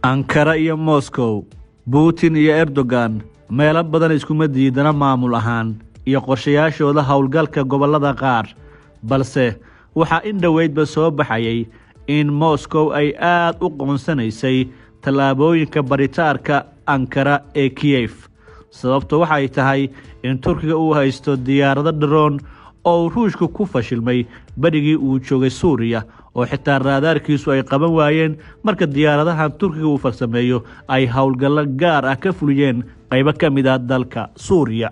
Ankara iyo Moscow, Putin iyo Erdogan meelo badan iskuma diidana maamul ahaan iyo qorshayaashooda howlgalka gobolada qaar, balse waxa in dhaweydba soo baxayay in Moscow ay aad u qoonsanaysay tallaabooyinka baritaarka Ankara ee Kiev. Sababtu waxay tahay in Turkiga uu haysto diyaarado drone oo Ruushku ku fashilmay barigii uu joogay Suuriya oo xitaa raadaarkiisu ay qaban waayeen marka diyaaradahan Turkiga uu farsameeyo ay howlgallo gaar ah ka fuliyeen qaybo ka mid ah dalka Suuriya.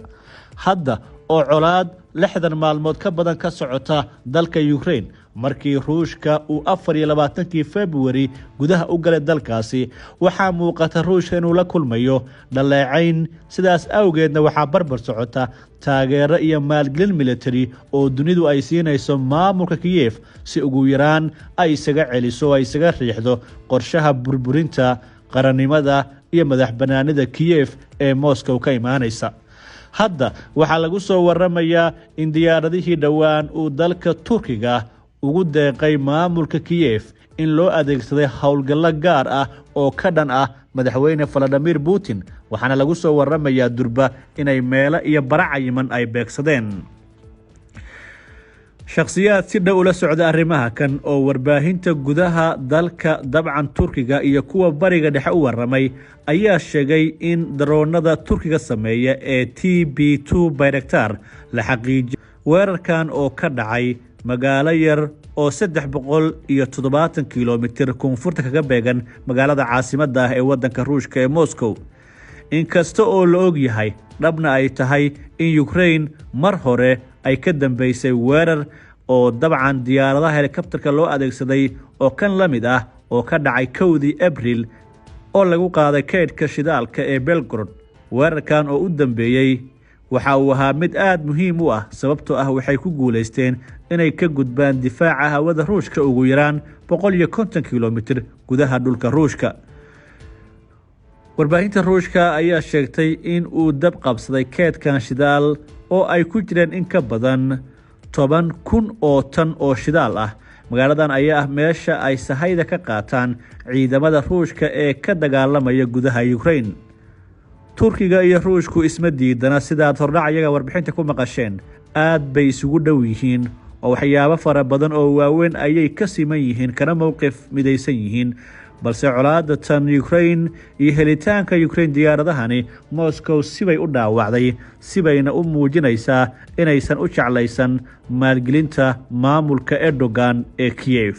Hadda oo colaad 60 maalmood ka badan ka socota dalka Ukraine markii Ruushka uu 24 February gudaha u galay dalkaasi, waxaa muuqata Ruushka inuu la kulmayo dhaleecayn, sidaas awgeedna waxaa barbar socota taageero iyo maalgelin military oo dunidu ay siinayso maamulka Kiev si ugu yaraan ay isaga celiso, ay isaga riixdo qorshaha burburinta qarannimada iyo madaxbannaanida Kiev ee Moscow ka imaanaysa. Hadda waxaa lagu soo waramayaa in diyaaradihii dhowaan uu dalka Turkiga ugu deeqay maamulka Kiev in loo adeegsaday howlgallo gaar ah oo ka dhan ah madaxweyne Vladimir Putin, waxaana lagu soo waramayaa durba inay meelo iyo baracayiman ay beegsadeen. shakhsiyaad si dhow ula socda arrimaha kan oo warbaahinta gudaha dalka dabcan Turkiga iyo kuwa bariga dhexe u waramay ayaa sheegay in daroonada Turkiga sameeya ee TB2 Bayraktar la xaqiijiyay weerarkan oo ka dhacay magaalo yar oo 370 kilomitir koonfurta kaga beegan magaalada caasimadda ah ee wadanka Ruushka ee Moscow. inkasta oo la og yahay dhabna ay tahay in Ukraine mar hore ay ka dambeysay weerar oo dabcan diyaaradaha helikabtarka loo adeegsaday oo kan la mid ah oo ka dhacay 2 Abriil oo lagu qaaday kaydka shidaalka ee Belgorod. weerarkan oo u dambeeyay waxa uu ahaa mid aad muhiim u ah sababtoo ah waxay ku guuleysteen inay ka gudbaan difaaca hawada Ruushka ugu yaraan 150 kilomitir gudaha dhulka Ruushka. warbaahinta Ruushka ayaa sheegtay in uu dab qabsaday kaydkan shidaal oo ay ku jireen in ka badan 10,000 oo tan oo shidaal ah. magaaladan ayaa ah meesha ay sahayda ka qaataan ciidamada Ruushka ee ka dagaalamaya gudaha Ukraine. Turkiga iyo Ruushku isma diidana sidaad hordhacayaga warbixinta ku maqasheen, aad bay isugu dhow yihiin oo waxyaabo fara badan oo waaweyn ayay ka siman yihiin kana mowqif midaysan yihiin, balse colaadda tan Ukraine iyo helitaanka Ukraine diyaaradahani Moscow sibay u dhaawacday, sibayna u muujinaysaa inaysan u jeclaysan maalgelinta maamulka Erdogan ee Kiev.